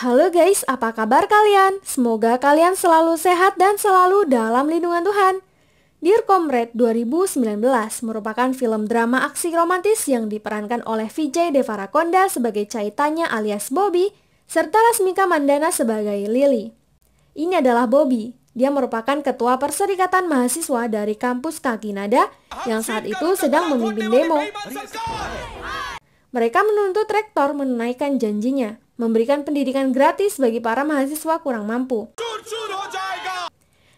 Halo guys, apa kabar kalian? Semoga kalian selalu sehat dan selalu dalam lindungan Tuhan. Dear Comrade 2019 merupakan film drama aksi romantis yang diperankan oleh Vijay Devarakonda sebagai Chaitanya alias Bobby, serta Rasmika Mandana sebagai Lily. Ini adalah Bobby. Dia merupakan ketua Perserikatan Mahasiswa dari kampus Kakinada yang saat itu sedang memimpin demo. Mereka menuntut rektor menunaikan janjinya, memberikan pendidikan gratis bagi para mahasiswa kurang mampu.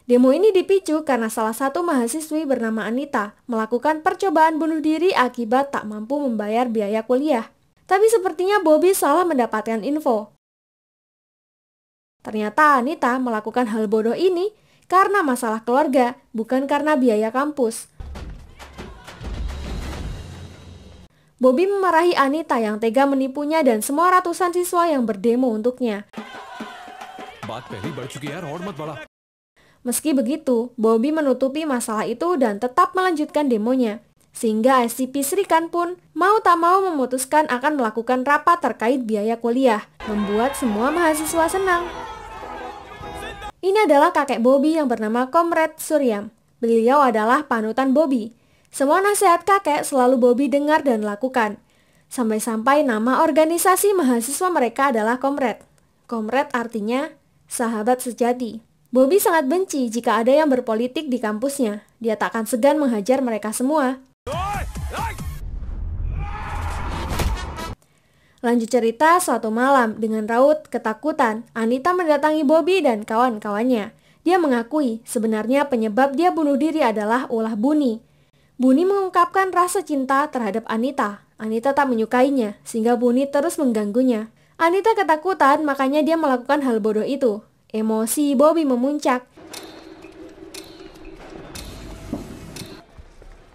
Demo ini dipicu karena salah satu mahasiswi bernama Anita melakukan percobaan bunuh diri akibat tak mampu membayar biaya kuliah. Tapi sepertinya Bobby salah mendapatkan info. Ternyata Anita melakukan hal bodoh ini karena masalah keluarga, bukan karena biaya kampus. Bobby memarahi Anita yang tega menipunya dan semua ratusan siswa yang berdemo untuknya. Meski begitu, Bobby menutupi masalah itu dan tetap melanjutkan demonya. Sehingga SCP Srikan pun mau tak mau memutuskan akan melakukan rapat terkait biaya kuliah, membuat semua mahasiswa senang. Ini adalah kakek Bobby yang bernama Comrade Suryam. Beliau adalah panutan Bobby. Semua nasihat kakek selalu Bobby dengar dan lakukan. Sampai-sampai nama organisasi mahasiswa mereka adalah Comrade. Comrade artinya sahabat sejati. Bobby sangat benci jika ada yang berpolitik di kampusnya. Dia tak akan segan menghajar mereka semua. Lanjut cerita, suatu malam dengan raut ketakutan, Anita mendatangi Bobby dan kawan-kawannya. Dia mengakui sebenarnya penyebab dia bunuh diri adalah ulah Buni. Buni mengungkapkan rasa cinta terhadap Anita. Anita tak menyukainya, sehingga Buni terus mengganggunya. Anita ketakutan, makanya dia melakukan hal bodoh itu. Emosi Bobby memuncak.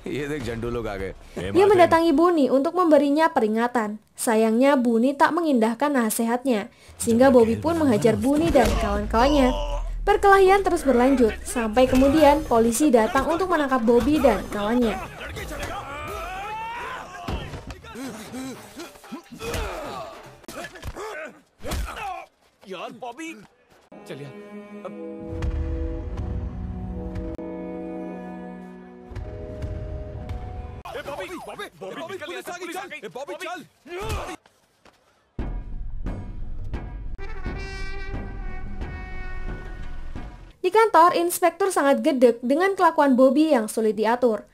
Dia mendatangi Buni untuk memberinya peringatan. Sayangnya Buni tak mengindahkan nasihatnya, sehingga Bobby pun menghajar Buni dan kawan-kawannya. Perkelahian terus berlanjut, sampai kemudian polisi datang untuk menangkap Bobby dan kawannya. Di kantor, inspektur sangat gedek dengan kelakuan Bobby yang sulit diatur.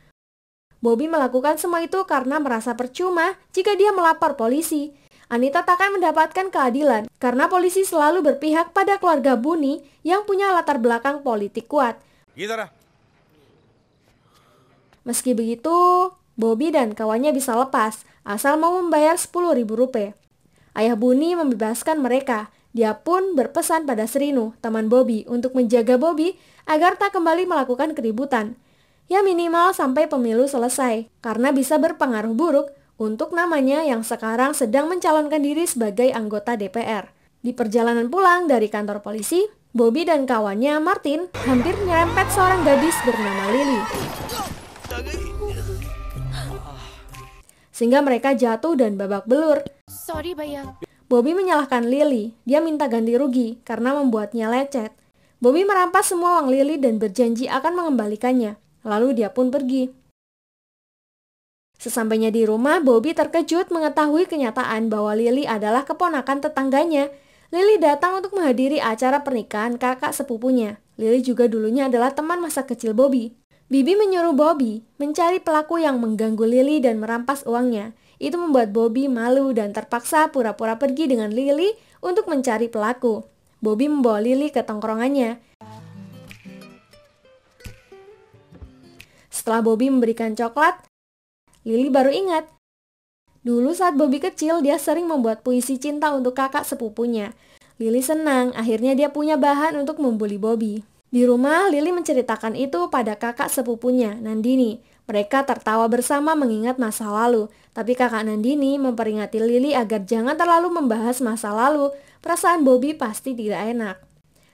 Bobby melakukan semua itu karena merasa percuma jika dia melapor polisi. Anita tak akan mendapatkan keadilan karena polisi selalu berpihak pada keluarga Buni yang punya latar belakang politik kuat. Meski begitu, Bobby dan kawannya bisa lepas asal mau membayar Rp10.000. Ayah Buni membebaskan mereka. Dia pun berpesan pada Srinu, teman Bobby, untuk menjaga Bobby agar tak kembali melakukan keributan. Ya minimal sampai pemilu selesai, karena bisa berpengaruh buruk untuk namanya yang sekarang sedang mencalonkan diri sebagai anggota DPR. Di perjalanan pulang dari kantor polisi, Bobby dan kawannya Martin hampir nyerempet seorang gadis bernama Lily. Sehingga mereka jatuh dan babak belur. Sorry, Baya. Bobby menyalahkan Lily. Dia minta ganti rugi karena membuatnya lecet. Bobby merampas semua uang Lily dan berjanji akan mengembalikannya. Lalu dia pun pergi. Sesampainya di rumah, Bobby terkejut mengetahui kenyataan bahwa Lily adalah keponakan tetangganya. Lily datang untuk menghadiri acara pernikahan kakak sepupunya. Lily juga dulunya adalah teman masa kecil Bobby. Bibi menyuruh Bobby mencari pelaku yang mengganggu Lily dan merampas uangnya. Itu membuat Bobby malu dan terpaksa pura-pura pergi dengan Lily untuk mencari pelaku. Bobby membawa Lily ke tongkrongannya. Setelah Bobby memberikan coklat, Lily baru ingat. Dulu saat Bobby kecil, dia sering membuat puisi cinta untuk kakak sepupunya. Lily senang, akhirnya dia punya bahan untuk membuli Bobby. Di rumah, Lily menceritakan itu pada kakak sepupunya, Nandini. Mereka tertawa bersama mengingat masa lalu, tapi kakak Nandini memperingati Lily agar jangan terlalu membahas masa lalu. Perasaan Bobby pasti tidak enak.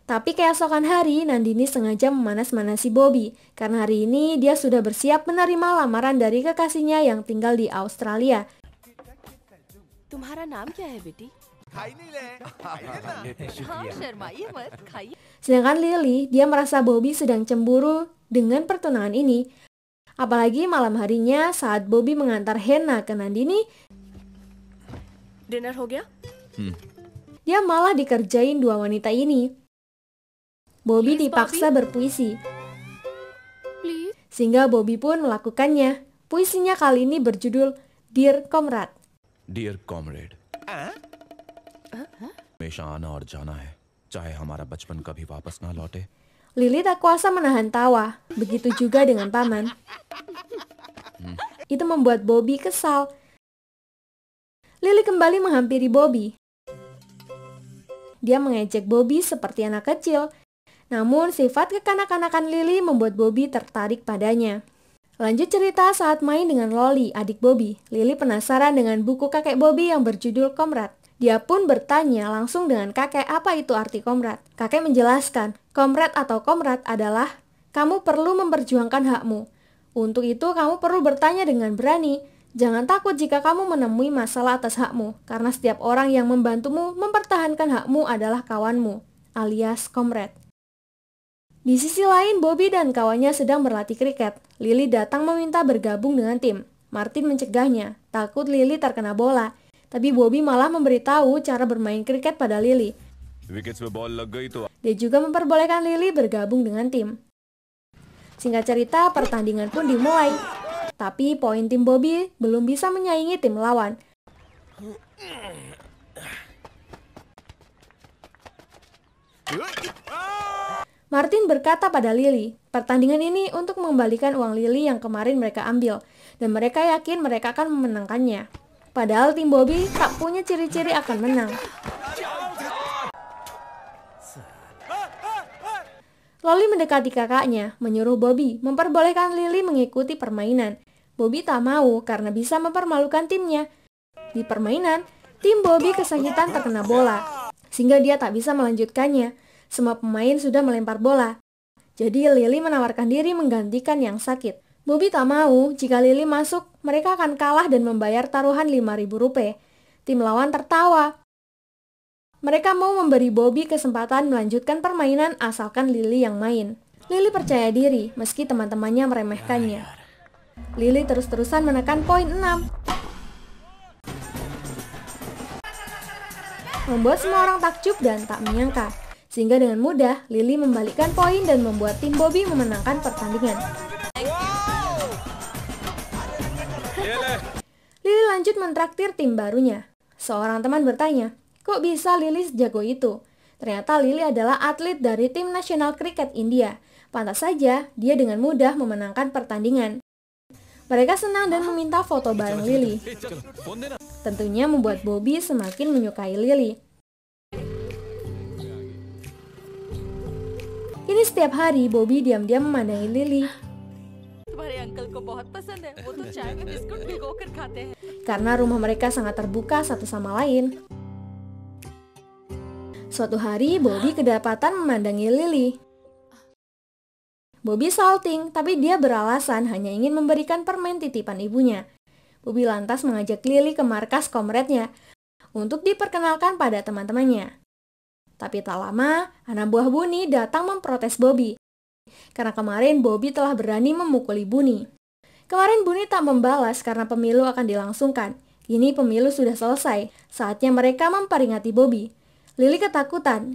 Tapi keesokan hari, Nandini sengaja memanas-manasi Bobby, karena hari ini dia sudah bersiap menerima lamaran dari kekasihnya yang tinggal di Australia. तुम्हारा नाम क्या है बेटी? Sedangkan Lily, dia merasa Bobby sedang cemburu dengan pertunangan ini. Apalagi malam harinya saat Bobby mengantar Hannah ke Nandini, dinner हो गया? dia malah dikerjain dua wanita ini. Bobby dipaksa berpuisi, Please. sehingga Bobby pun melakukannya. Puisinya kali ini berjudul Dear Comrade. Dear Comrade, हमेशा आना और जाना है, चाहे हमारा बचपन कभी वापस ना लौटे. Lily tak kuasa menahan tawa, begitu juga dengan paman. Itu membuat Bobby kesal. Lily kembali menghampiri Bobby. Dia mengejek Bobby seperti anak kecil. Namun sifat kekanak-kanakan Lily membuat Bobby tertarik padanya. Lanjut cerita saat main dengan Lolly, adik Bobby. Lily penasaran dengan buku kakek Bobby yang berjudul Comrade. Dia pun bertanya langsung dengan kakek apa itu arti Comrade. Kakek menjelaskan, Comrade atau Comrade adalah kamu perlu memperjuangkan hakmu. Untuk itu kamu perlu bertanya dengan berani. Jangan takut jika kamu menemui masalah atas hakmu, karena setiap orang yang membantumu mempertahankan hakmu adalah kawanmu, alias Comrade. Di sisi lain, Bobby dan kawannya sedang berlatih kriket. Lily datang meminta bergabung dengan tim. Martin mencegahnya, takut Lily terkena bola. Tapi Bobby malah memberitahu cara bermain kriket pada Lily. Dia juga memperbolehkan Lily bergabung dengan tim. Singkat cerita, pertandingan pun dimulai. Tapi poin tim Bobby belum bisa menyaingi tim lawan. Martin berkata pada Lily, pertandingan ini untuk mengembalikan uang Lily yang kemarin mereka ambil, dan mereka yakin mereka akan memenangkannya. Padahal tim Bobby tak punya ciri-ciri akan menang. Lolly mendekati kakaknya, menyuruh Bobby memperbolehkan Lily mengikuti permainan. Bobby tak mau karena bisa mempermalukan timnya. Di permainan, tim Bobby kesakitan terkena bola, sehingga dia tak bisa melanjutkannya. Semua pemain sudah melempar bola. Jadi Lily menawarkan diri menggantikan yang sakit. Bobby tak mau, jika Lily masuk, mereka akan kalah dan membayar taruhan Rp5.000. Tim lawan tertawa. Mereka mau memberi Bobby kesempatan melanjutkan permainan asalkan Lily yang main. Lily percaya diri meski teman-temannya meremehkannya. Lily terus-terusan menekan poin 6. Membuat semua orang takjub dan tak menyangka. Sehingga dengan mudah, Lily membalikkan poin dan membuat tim Bobby memenangkan pertandingan. Lily lanjut mentraktir tim barunya. Seorang teman bertanya, kok bisa Lily sejago itu? Ternyata Lily adalah atlet dari tim nasional kriket India. Pantas saja dia dengan mudah memenangkan pertandingan. Mereka senang dan meminta foto bareng Lily. Tentunya membuat Bobby semakin menyukai Lily. Ini setiap hari Bobby diam-diam memandangi Lily. Karena rumah mereka sangat terbuka satu sama lain. Suatu hari Bobby kedapatan memandangi Lily. Bobby salting, tapi dia beralasan hanya ingin memberikan permen titipan ibunya. Bobby lantas mengajak Lily ke markas komretnya untuk diperkenalkan pada teman-temannya. Tapi tak lama, anak buah Bunny datang memprotes Bobby. Karena kemarin Bobby telah berani memukuli Bunny. Kemarin Bunny tak membalas karena pemilu akan dilangsungkan. Kini pemilu sudah selesai, saatnya mereka memperingati Bobby. Lily ketakutan.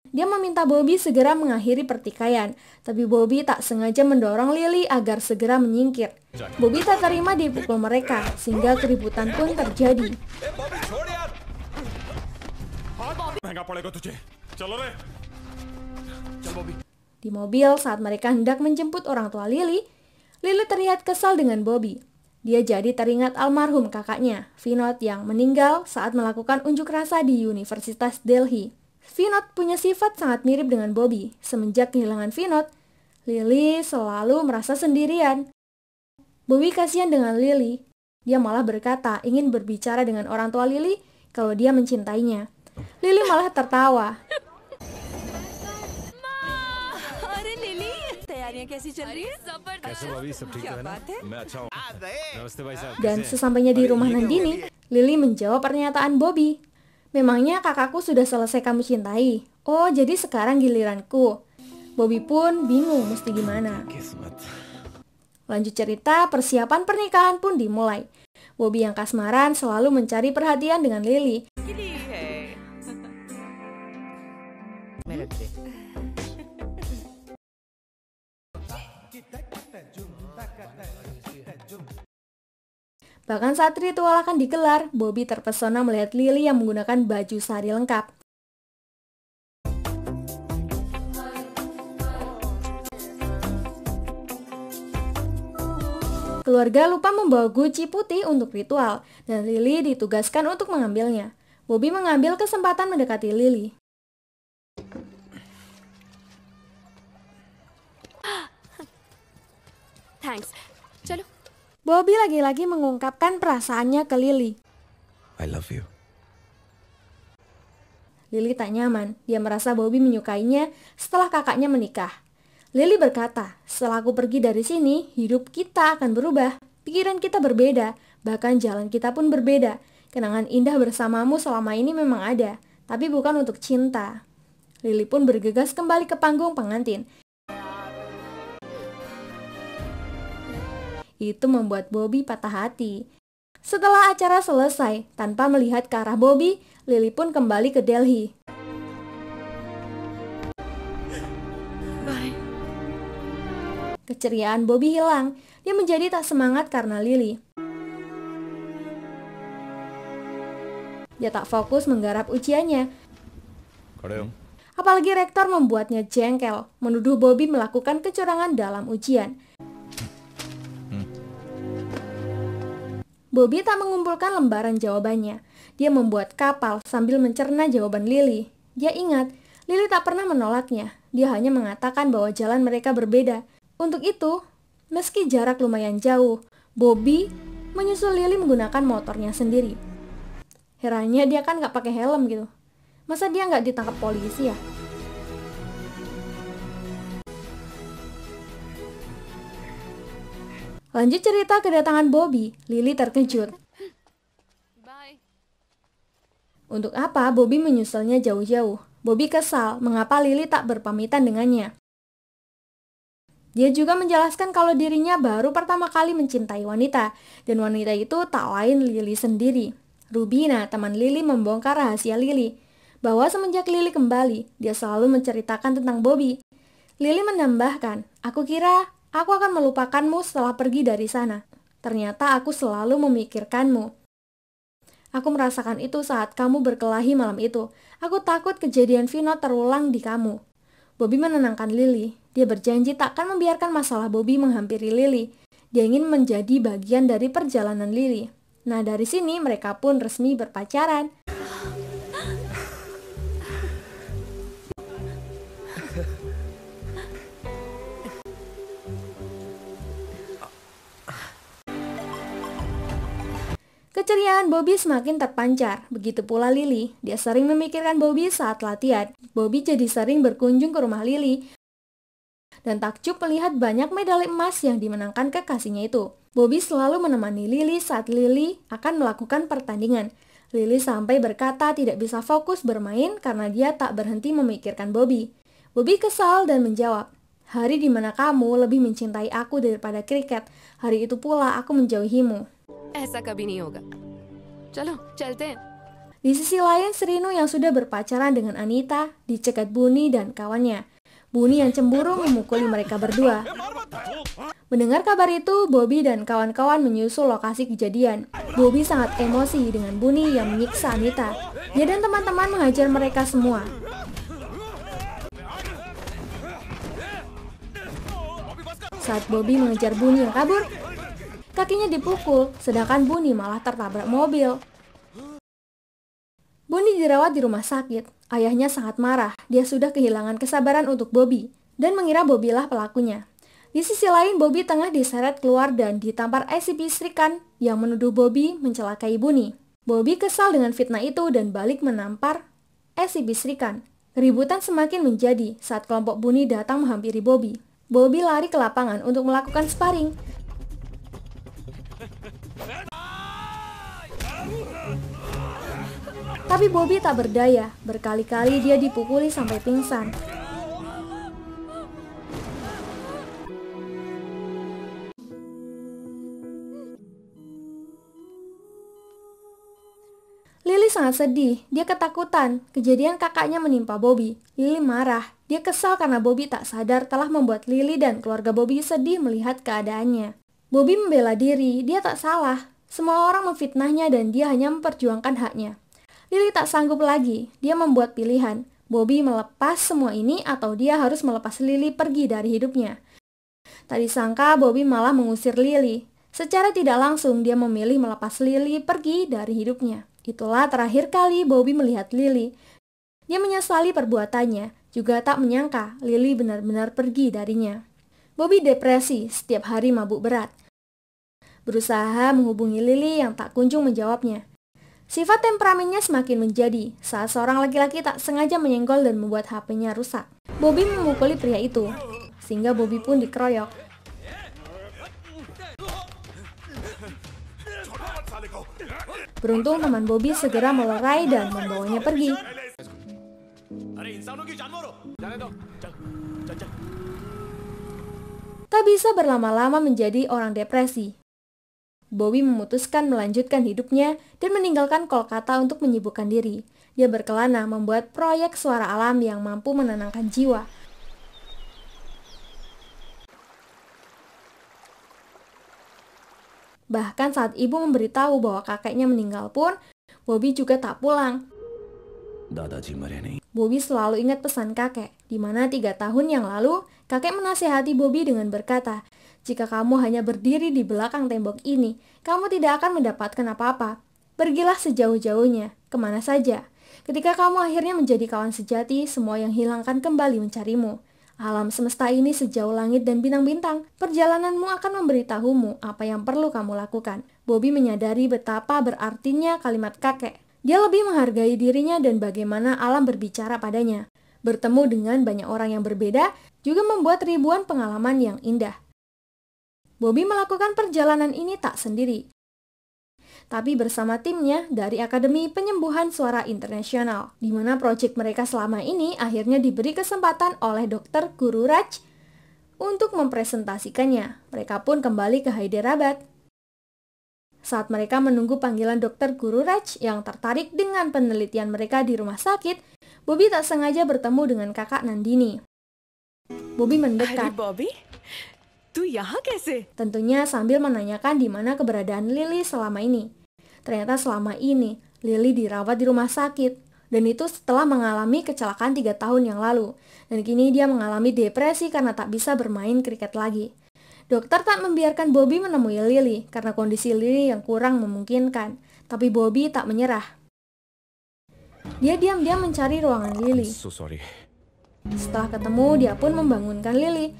Dia meminta Bobby segera mengakhiri pertikaian, tapi Bobby tak sengaja mendorong Lily agar segera menyingkir. Bobby tak terima dipukul mereka, sehingga keributan pun terjadi. Di mobil saat mereka hendak menjemput orang tua Lily, Lily terlihat kesal dengan Bobby. Dia jadi teringat almarhum kakaknya, Vinod, yang meninggal saat melakukan unjuk rasa di Universitas Delhi. Vinod punya sifat sangat mirip dengan Bobby. Semenjak kehilangan Vinod, Lily selalu merasa sendirian. Bobby kasihan dengan Lily. Dia malah berkata ingin berbicara dengan orang tua Lily kalau dia mencintainya. Lily malah tertawa. तैयारियां कैसी चल रही है? कैसे हो भाभी, सब ठीक क्या तो है ना? बात है? मैं अच्छा हूँ। नमस्ते भाई साहब, Dan कैसे हैं? sesampainya di rumah Nandini, Lily menjawab pernyataan Bobby. Memangnya kakakku sudah selesai kamu cintai? Oh, jadi sekarang giliranku. Bobby pun bingung mesti gimana. किस्मत। Lanjut cerita, persiapan pernikahan pun dimulai. Bobby yang kasmaran selalu mencari perhatian dengan Lily. गिली है। मैं रख दे। Bahkan saat ritual akan digelar, Bobby terpesona melihat Lily yang menggunakan baju sari lengkap. Keluarga lupa membawa guci putih untuk ritual, dan Lily ditugaskan untuk mengambilnya. Bobby mengambil kesempatan mendekati Lily. Thanks. चलो। Bobby lagi-lagi mengungkapkan perasaannya ke Lily. I love you. Lily tak nyaman, dia merasa Bobby menyukainya setelah kakaknya menikah. Lily berkata, setelah aku pergi dari sini, hidup kita akan berubah. Pikiran kita berbeda, bahkan jalan kita pun berbeda. Kenangan indah bersamamu selama ini memang ada, tapi bukan untuk cinta. Lily pun bergegas kembali ke panggung pengantin. Itu membuat Bobby patah hati. Setelah acara selesai, tanpa melihat ke arah Bobby, Lily pun kembali ke Delhi. Keceriaan Bobby hilang, dia menjadi tak semangat karena Lily. Dia tak fokus menggarap ujiannya, खड़े हो? apalagi rektor membuatnya jengkel, menuduh Bobby melakukan kecurangan dalam ujian. Bobby tak mengumpulkan lembaran jawabannya. Dia membuat kapal sambil mencerna jawaban Lily. Dia ingat, Lily tak pernah menolaknya. Dia hanya mengatakan bahwa jalan mereka berbeda. Untuk itu, meski jarak lumayan jauh, Bobby menyusul Lily menggunakan motornya sendiri. Herannya dia kan gak pakai helm gitu. Masa dia gak ditangkap polisi ya? Lanjut cerita kedatangan Bobby, Lily terkejut. Bye. Untuk apa Bobby menyusulnya jauh-jauh? Bobby kesal mengapa Lily tak berpamitan dengannya. Dia juga menjelaskan kalau dirinya baru pertama kali mencintai wanita, dan wanita itu tak lain Lily sendiri. Rubina, teman Lily, membongkar rahasia Lily, bahwa semenjak Lily kembali, dia selalu menceritakan tentang Bobby. Lily menambahkan, aku kira aku akan melupakanmu setelah pergi dari sana. Ternyata aku selalu memikirkanmu. Aku merasakan itu saat kamu berkelahi malam itu. Aku takut kejadian Vino terulang di kamu. Bobby menenangkan Lily. Dia berjanji tak akan membiarkan masalah Bobby menghampiri Lily. Dia ingin menjadi bagian dari perjalanan Lily. Nah, dari sini mereka pun resmi berpacaran. Keceriaan Bobby semakin terpancar, begitu pula Lily. Dia sering memikirkan Bobby saat latihan. Bobby jadi sering berkunjung ke rumah Lily dan takjub melihat banyak medali emas yang dimenangkan kekasihnya itu. Bobby selalu menemani Lily saat Lily akan melakukan pertandingan. Lily sampai berkata tidak bisa fokus bermain karena dia tak berhenti memikirkan Bobby. Bobby kesal dan menjawab, hari di mana kamu lebih mencintai aku daripada kriket, hari itu pula aku menjauhimu. ऐसा कभी नहीं होगा। चलो चलते हैं। Di sisi lain, Srinu yang sudah berpacaran dengan Anita dicegat Buni dan kawannya. Buni yang cemburu memukuli mereka berdua. Mendengar kabar itu, Bobby dan kawan-kawan menyusul lokasi kejadian. Bobby sangat emosi dengan Buni yang menyiksa Anita. Dia dan teman-teman menghajar mereka semua. Saat Bobby mengejar Buni yang kabur, kakinya dipukul, sedangkan Buni malah tertabrak mobil. Buni dirawat di rumah sakit. Ayahnya sangat marah. Dia sudah kehilangan kesabaran untuk Bobby dan mengira Bobby lah pelakunya. Di sisi lain, Bobby tengah diseret keluar dan ditampar SCP Srikan yang menuduh Bobby mencelakai Buni. Bobby kesal dengan fitnah itu dan balik menampar SCP Srikan. Keributan semakin menjadi saat kelompok Buni datang menghampiri Bobby. Bobby lari ke lapangan untuk melakukan sparring. Tapi Bobby tak berdaya, berkali-kali dia dipukuli sampai pingsan. Lily sangat sedih, dia ketakutan. Kejadian kakaknya menimpa Bobby. Lily marah, dia kesal karena Bobby tak sadar telah membuat Lily dan keluarga Bobby sedih melihat keadaannya. Bobby membela diri, dia tak salah. Semua orang memfitnahnya dan dia hanya memperjuangkan haknya. Lily tak sanggup lagi, dia membuat pilihan. Bobby melepas semua ini atau dia harus melepas Lily pergi dari hidupnya. Tak disangka Bobby malah mengusir Lily. Secara tidak langsung dia memilih melepas Lily pergi dari hidupnya. Itulah terakhir kali Bobby melihat Lily. Dia menyesali perbuatannya, juga tak menyangka Lily benar-benar pergi darinya. Bobby depresi, setiap hari mabuk berat. Berusaha menghubungi Lily yang tak kunjung menjawabnya. Sifat temperamennya semakin menjadi saat seorang laki-laki tak sengaja menyenggol dan membuat HP-nya rusak. Bobby memukuli pria itu, sehingga Bobby pun dikeroyok. Beruntung teman Bobby segera melerai dan membawanya pergi. Tak bisa berlama-lama menjadi orang depresi. Bobby memutuskan melanjutkan hidupnya dan meninggalkan Kolkata untuk menyibukkan diri. Dia berkelana membuat proyek suara alam yang mampu menenangkan jiwa. Bahkan saat ibu memberitahu bahwa kakeknya meninggal pun, Bobby juga tak pulang. दादाजी मरे नहीं। Bobby selalu ingat pesan kakek, di mana 3 tahun yang lalu, kakek menasihati Bobby dengan berkata, "Jika kamu hanya berdiri di belakang tembok ini, kamu tidak akan mendapatkan apa-apa. Pergilah sejauh-jauhnya, kemana saja. Ketika kamu akhirnya menjadi kawan sejati, semua yang hilang akan kembali mencarimu. Alam semesta ini sejauh langit dan bintang-bintang. Perjalananmu akan memberitahumu apa yang perlu kamu lakukan." Bobby menyadari betapa berartinya kalimat kakek. Dia lebih menghargai dirinya dan bagaimana alam berbicara padanya. Bertemu dengan banyak orang yang berbeda juga membuat ribuan pengalaman yang indah. Bobby melakukan perjalanan ini tak sendiri, tapi bersama timnya dari Akademi Penyembuhan Suara Internasional, di mana proyek mereka selama ini akhirnya diberi kesempatan oleh Dr. Guru Raj untuk mempresentasikannya. Mereka pun kembali ke Hyderabad. Saat mereka menunggu panggilan Dr. Guru Raj yang tertarik dengan penelitian mereka di rumah sakit, Bobby tak sengaja bertemu dengan kakak Nandini. Bobby mendekat. Bobby, tu यहाँ कैसे? Tentunya sambil menanyakan di mana keberadaan Lily selama ini. Ternyata selama ini, Lily dirawat di rumah sakit. Dan itu setelah mengalami kecelakaan 3 tahun yang lalu. Dan kini dia mengalami depresi karena tak bisa bermain kriket lagi. Dokter tak membiarkan Bobby menemui Lily karena kondisi Lily yang kurang memungkinkan. Tapi Bobby tak menyerah. Dia diam-diam mencari ruangan Lily. So sorry. Setelah ketemu, dia pun membangunkan Lily.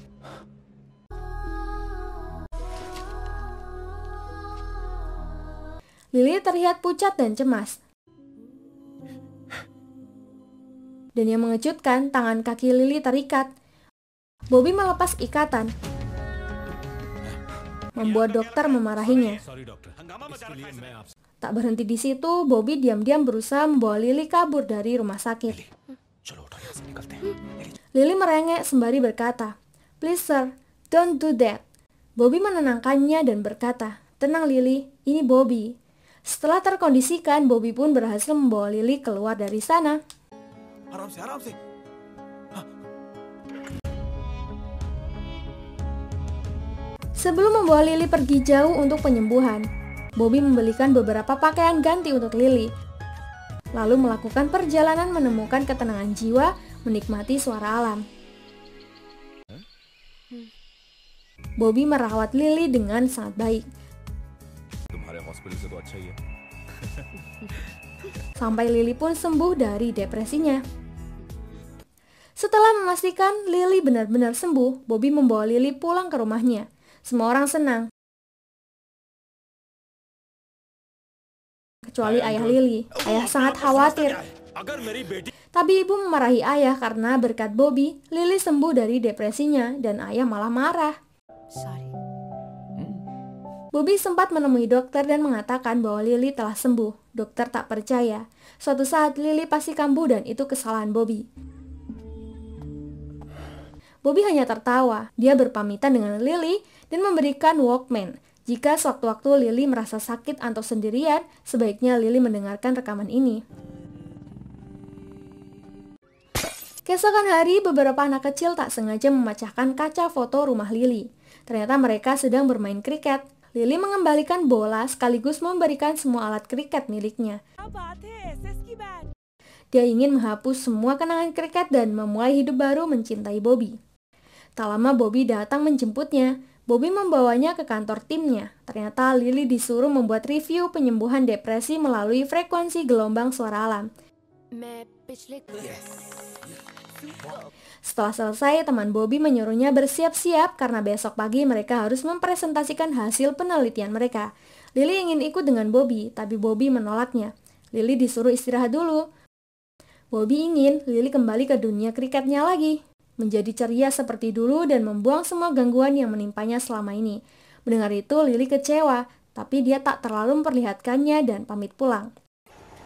Lily terlihat pucat dan cemas. Dan yang mengejutkan, tangan kaki Lily terikat. Bobby melepas ikatan, membuat dokter memarahinya. Tak berhenti di situ, Bobby diam-diam berusaha membawa Lily kabur dari rumah sakit. Lily merengek sembari berkata, "Please sir, don't do that." Bobby menenangkannya dan berkata, "Tenang Lily, ini Bobby." Setelah terkondisikan, Bobby pun berhasil membawa Lily keluar dari sana. Sebelum membawa Lily pergi jauh untuk penyembuhan, Bobby membelikan beberapa pakaian ganti untuk Lily, lalu melakukan perjalanan menemukan ketenangan jiwa, menikmati suara alam. Bobby merawat Lily dengan sangat baik. Sampai Lily pun sembuh dari depresinya. Setelah memastikan Lily benar-benar sembuh, Bobby membawa Lily pulang ke rumahnya. Semua orang senang, kecuali ayah Lily. Ayah sangat khawatir. अगर मेरी बेटी Tapi ibu memarahi ayah karena berkat Bobby, Lily sembuh dari depresinya dan ayah malah marah. Sorry. Bobby sempat menemui dokter dan mengatakan bahwa Lily telah sembuh. Dokter tak percaya. Suatu saat Lily pasti kambuh dan itu kesalahan Bobby. Bobby hanya tertawa. Dia berpamitan dengan Lily dan memberikan Walkman. Jika sewaktu-waktu Lily merasa sakit atau sendirian, sebaiknya Lily mendengarkan rekaman ini. Keesokan hari, beberapa anak kecil tak sengaja memecahkan kaca foto rumah Lily. Ternyata mereka sedang bermain kriket. Lily mengembalikan bola sekaligus memberikan semua alat kriket miliknya. Dia ingin menghapus semua kenangan kriket dan memulai hidup baru mencintai Bobby. Tak lama Bobby datang menjemputnya. Bobby membawanya ke kantor timnya. Ternyata Lily disuruh membuat review penyembuhan depresi melalui frekuensi gelombang suara alam. Setelah selesai, teman Bobby menyuruhnya bersiap-siap karena besok pagi mereka harus mempresentasikan hasil penelitian mereka. Lily ingin ikut dengan Bobby, tapi Bobby menolaknya. Lily disuruh istirahat dulu. Bobby ingin Lily kembali ke dunia kriketnya lagi, menjadi ceria seperti dulu dan membuang semua gangguan yang menimpanya selama ini. Mendengar itu, Lily kecewa, tapi dia tak terlalu memperlihatkannya dan pamit pulang.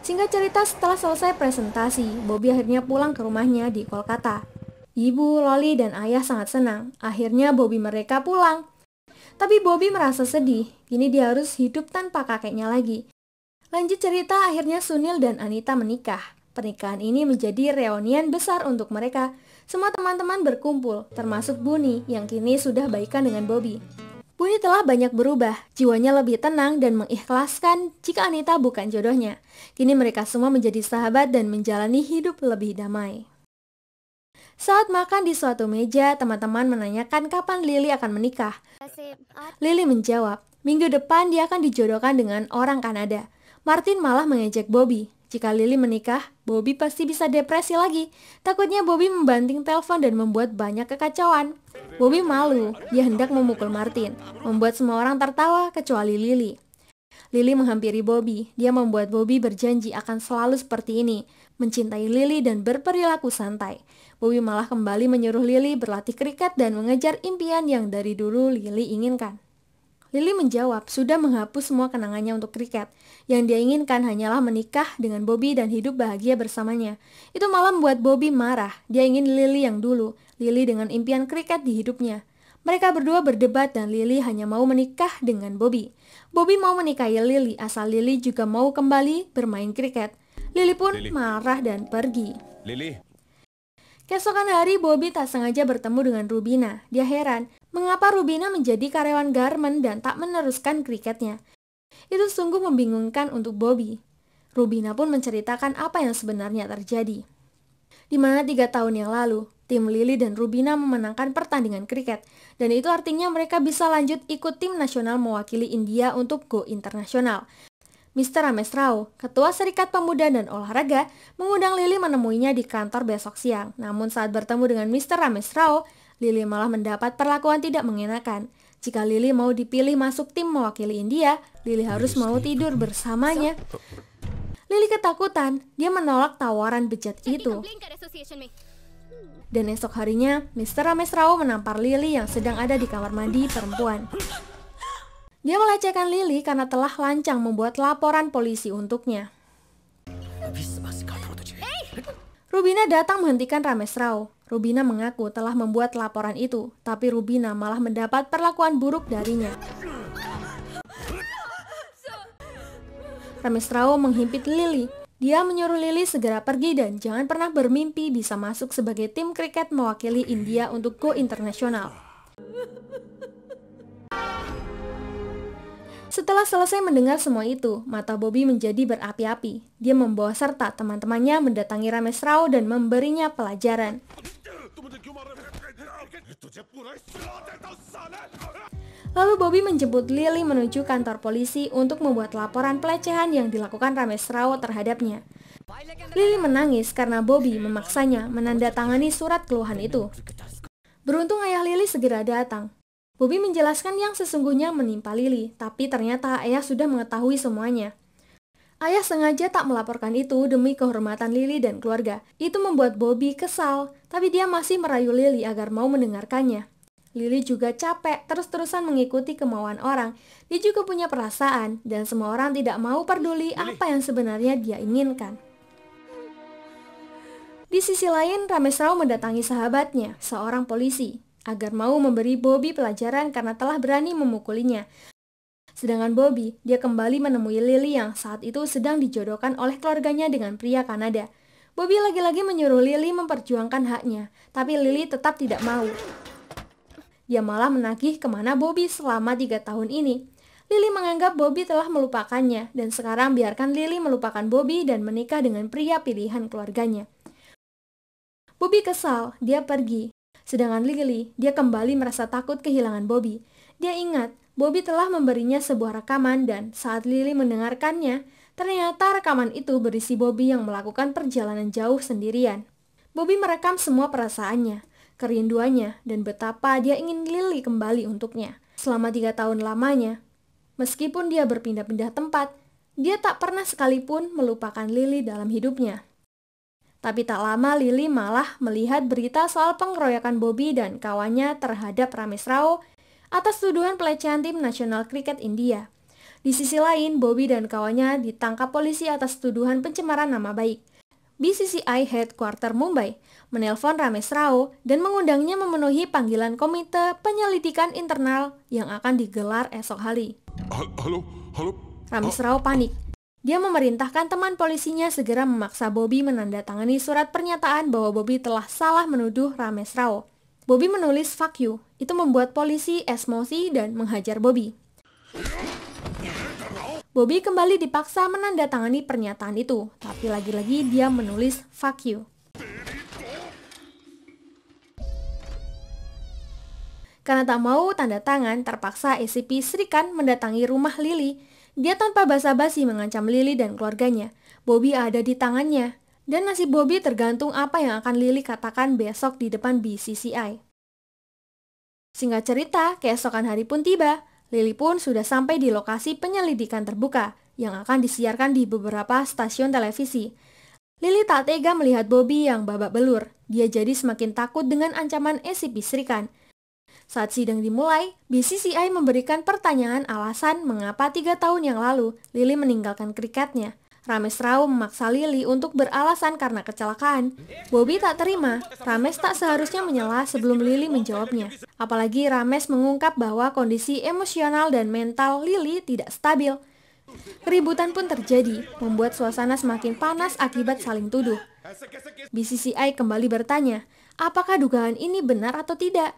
Singkat cerita, setelah selesai presentasi, Bobby akhirnya pulang ke rumahnya di Kolkata. Ibu, Loli, dan ayah sangat senang. Akhirnya Bobby mereka pulang. Tapi Bobby merasa sedih. Kini dia harus hidup tanpa kakeknya lagi. Lanjut cerita, akhirnya Sunil dan Anita menikah. Pernikahan ini menjadi reunian besar untuk mereka. Semua teman-teman berkumpul, termasuk Buni yang kini sudah baikan dengan Bobby. Buni telah banyak berubah, jiwanya lebih tenang dan mengikhlaskan jika Anita bukan jodohnya. Kini mereka semua menjadi sahabat dan menjalani hidup lebih damai. Saat makan di suatu meja, teman-teman menanyakan kapan Lily akan menikah. Lily menjawab, minggu depan dia akan dijodohkan dengan orang Kanada. Martin malah mengejek Bobby. Jika Lily menikah, Bobby pasti bisa depresi lagi. Takutnya Bobby membanting telepon dan membuat banyak kekacauan. Bobby malu, dia hendak memukul Martin, membuat semua orang tertawa kecuali Lily. Lily menghampiri Bobby. Dia membuat Bobby berjanji akan selalu seperti ini, mencintai Lily dan berperilaku santai. Bobby malah kembali menyuruh Lily berlatih kriket dan mengejar impian yang dari dulu Lily inginkan. Lily menjawab sudah menghapus semua kenangannya untuk kriket. Yang dia inginkan hanyalah menikah dengan Bobby dan hidup bahagia bersamanya. Itu malah membuat Bobby marah. Dia ingin Lily yang dulu, Lily dengan impian kriket di hidupnya. Mereka berdua berdebat dan Lily hanya mau menikah dengan Bobby. Bobby mau menikahi Lily asal Lily juga mau kembali bermain kriket. Lily pun marah dan pergi. Lily. Keesokan hari, Bobby tak sengaja bertemu dengan Rubina. Dia heran, mengapa Rubina menjadi karyawan garmen dan tak meneruskan kriketnya. Itu sungguh membingungkan untuk Bobby. Rubina pun menceritakan apa yang sebenarnya terjadi. Di mana 3 tahun yang lalu, tim Lily dan Rubina memenangkan pertandingan kriket. Dan itu artinya mereka bisa lanjut ikut tim nasional mewakili India untuk go internasional. Mr. Ramesh Rao, Ketua Serikat Pemuda dan Olahraga, mengundang Lily menemuinya di kantor besok siang. Namun saat bertemu dengan Mr. Ramesh Rao, Lily malah mendapat perlakuan tidak mengenakan. Jika Lily mau dipilih masuk tim mewakili India, Lily harus mau tidur bersamanya. Lily ketakutan, dia menolak tawaran bejat itu. Dan esok harinya, Mr. Ramesh Rao menampar Lily yang sedang ada di kamar mandi perempuan. Dia melecehkan Lily karena telah lancang membuat laporan polisi untuknya. Rubina datang menghentikan Ramesh Rao. Rubina mengaku telah membuat laporan itu, tapi Rubina malah mendapat perlakuan buruk darinya. Ramesh Rao menghimpit Lily. Dia menyuruh Lily segera pergi dan jangan pernah bermimpi bisa masuk sebagai tim kriket mewakili India untuk go internasional. Setelah selesai mendengar semua itu, mata Bobby menjadi berapi-api. Dia membawa serta teman-temannya mendatangi Ramesh Rao dan memberinya pelajaran. Lalu Bobby menjemput Lily menuju kantor polisi untuk membuat laporan pelecehan yang dilakukan Ramesh Rao terhadapnya. Lily menangis karena Bobby memaksanya menandatangani surat keluhan itu. Beruntung ayah Lily segera datang. Bobby menjelaskan yang sesungguhnya menimpa Lily, tapi ternyata ayah sudah mengetahui semuanya. Ayah sengaja tak melaporkan itu demi kehormatan Lily dan keluarga. Itu membuat Bobby kesal, tapi dia masih merayu Lily agar mau mendengarkannya. Lily juga capek terus-terusan mengikuti kemauan orang. Dia juga punya perasaan, dan semua orang tidak mau peduli apa yang sebenarnya dia inginkan. Di sisi lain, Rames Rao mendatangi sahabatnya, seorang polisi, agar mau memberi Bobby pelajaran karena telah berani memukulinya. Sedangkan Bobby, dia kembali menemui Lily yang saat itu sedang dijodohkan oleh keluarganya dengan pria Kanada. Bobby lagi-lagi menyuruh Lily memperjuangkan haknya, tapi Lily tetap tidak mau. Dia malah menagih kemana Bobby selama 3 tahun ini. Lily menganggap Bobby telah melupakannya, dan sekarang biarkan Lily melupakan Bobby dan menikah dengan pria pilihan keluarganya. Bobby kesal, dia pergi. Sedangkan Lily, dia kembali merasa takut kehilangan Bobby. Dia ingat, Bobby telah memberinya sebuah rekaman dan saat Lily mendengarkannya, ternyata rekaman itu berisi Bobby yang melakukan perjalanan jauh sendirian. Bobby merekam semua perasaannya, kerinduannya, dan betapa dia ingin Lily kembali untuknya. Selama 3 tahun lamanya, meskipun dia berpindah-pindah tempat, dia tak pernah sekalipun melupakan Lily dalam hidupnya. Tapi tak lama Lily malah melihat berita soal pengeroyokan Bobby dan kawannya terhadap Rames Rao atas tuduhan pelecehan tim nasional kriket India. Di sisi lain, Bobby dan kawannya ditangkap polisi atas tuduhan pencemaran nama baik. BCCI Headquarter Mumbai menelpon Rames Rao dan mengundangnya memenuhi panggilan komite penyelidikan internal yang akan digelar esok hari. Halo. Rames Rao panik. Dia memerintahkan teman polisinya segera memaksa Bobby menandatangani surat pernyataan bahwa Bobby telah salah menuduh Rames Rao. Bobby menulis "fuck you", itu membuat polisi emosi dan menghajar Bobby. Bobby kembali dipaksa menandatangani pernyataan itu, tapi lagi-lagi dia menulis "fuck you". Karena tak mau tanda tangan, terpaksa ACP Srikan mendatangi rumah Lily. Dia tanpa basa-basi mengancam Lily dan keluarganya. Bobby ada di tangannya. Dan nasib Bobby tergantung apa yang akan Lily katakan besok di depan BCCI. Singkat cerita, keesokan hari pun tiba. Lily pun sudah sampai di lokasi penyelidikan terbuka yang akan disiarkan di beberapa stasiun televisi. Lily tak tega melihat Bobby yang babak belur. Dia jadi semakin takut dengan ancaman ACP Srikan. Saat sidang dimulai, BCCI memberikan pertanyaan alasan mengapa 3 tahun yang lalu Lily meninggalkan kriketnya. Rames Rao memaksa Lily untuk beralasan karena kecelakaan. Bobby tak terima. Rames tak seharusnya menyela sebelum Lily menjawabnya. Apalagi Rames mengungkap bahwa kondisi emosional dan mental Lily tidak stabil. Keributan pun terjadi, membuat suasana semakin panas akibat saling tuduh. BCCI kembali bertanya, apakah dugaan ini benar atau tidak?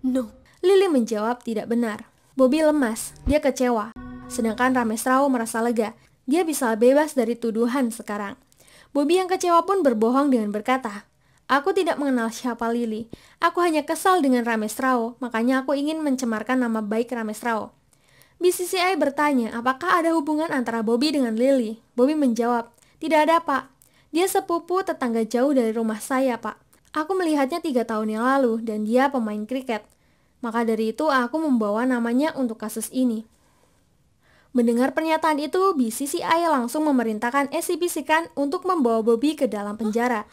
No. Lily menjawab tidak benar. Bobby lemas, dia kecewa. Sedangkan Rames Rao merasa lega. Dia bisa bebas dari tuduhan sekarang. Bobby yang kecewa pun berbohong dengan berkata, "Aku tidak mengenal siapa Lily. Aku hanya kesal dengan Rames Rao, makanya aku ingin mencemarkan nama baik Rames Rao." BCCI bertanya, apakah ada hubungan antara Bobby dengan Lily? Bobby menjawab, "Tidak ada, Pak. Dia sepupu tetangga jauh dari rumah saya, Pak. Aku melihatnya 3 tahun yang lalu dan dia pemain kriket. Maka dari itu aku membawa namanya untuk kasus ini." Mendengar pernyataan itu, BCCI langsung memerintahkan ACP Srikan untuk membawa Bobby ke dalam penjara.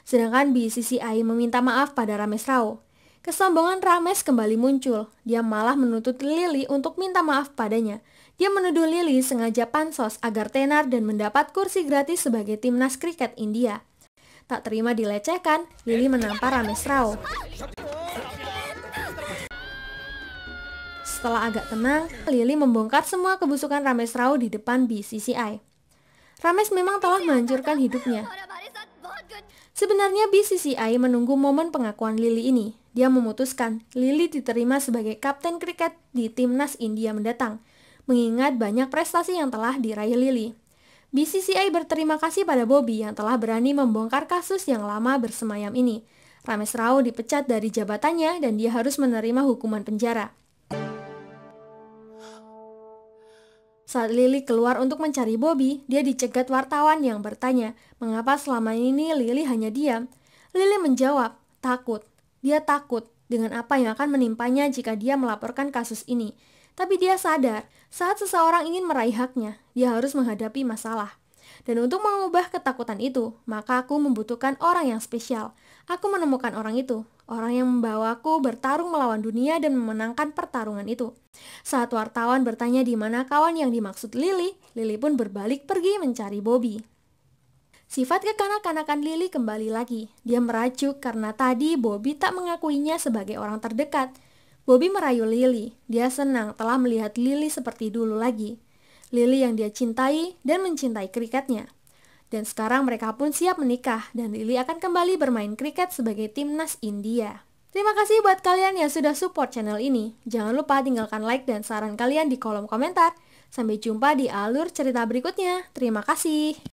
Sedangkan BCCI meminta maaf pada Rames Rao. Kesombongan Rames kembali muncul. Dia malah menuntut Lily untuk minta maaf padanya. Dia menuduh Lily sengaja pansos agar tenar dan mendapat kursi gratis sebagai timnas kriket India. Tak terima dilecehkan, Lily menampar Rames Rao. Setelah agak tenang, Lily membongkar semua kebusukan Rames Rao di depan BCCI. Rames memang telah menghancurkan hidupnya. Sebenarnya BCCI menunggu momen pengakuan Lily ini. Dia memutuskan Lily diterima sebagai kapten kriket di timnas India mendatang, mengingat banyak prestasi yang telah diraih Lily. BCCI berterima kasih pada Bobby yang telah berani membongkar kasus yang lama bersemayam ini. Rames Rao dipecat dari jabatannya dan dia harus menerima hukuman penjara. Saat Lily keluar untuk mencari Bobby, dia dicegat wartawan yang bertanya, mengapa selama ini Lily hanya diam? Lily menjawab, takut. Dia takut dengan apa yang akan menimpanya jika dia melaporkan kasus ini. Tapi dia sadar, saat seseorang ingin meraih haknya, dia harus menghadapi masalah. Dan untuk mengubah ketakutan itu, maka aku membutuhkan orang yang spesial. Aku menemukan orang itu, orang yang membawaku bertarung melawan dunia dan memenangkan pertarungan itu. Saat wartawan bertanya di mana kawan yang dimaksud Lily, Lily pun berbalik pergi mencari Bobby. Sifat kekanak-kanakan Lily kembali lagi. Dia merajuk karena tadi Bobby tak mengakuinya sebagai orang terdekat. Bobby merayu Lily. Dia senang telah melihat Lily seperti dulu lagi. Lily yang dia cintai dan mencintai kriketnya. Dan sekarang mereka pun siap menikah dan Lily akan kembali bermain kriket sebagai timnas India. Terima kasih buat kalian yang sudah support channel ini. Jangan lupa tinggalkan like dan saran kalian di kolom komentar. Sampai jumpa di alur cerita berikutnya. Terima kasih.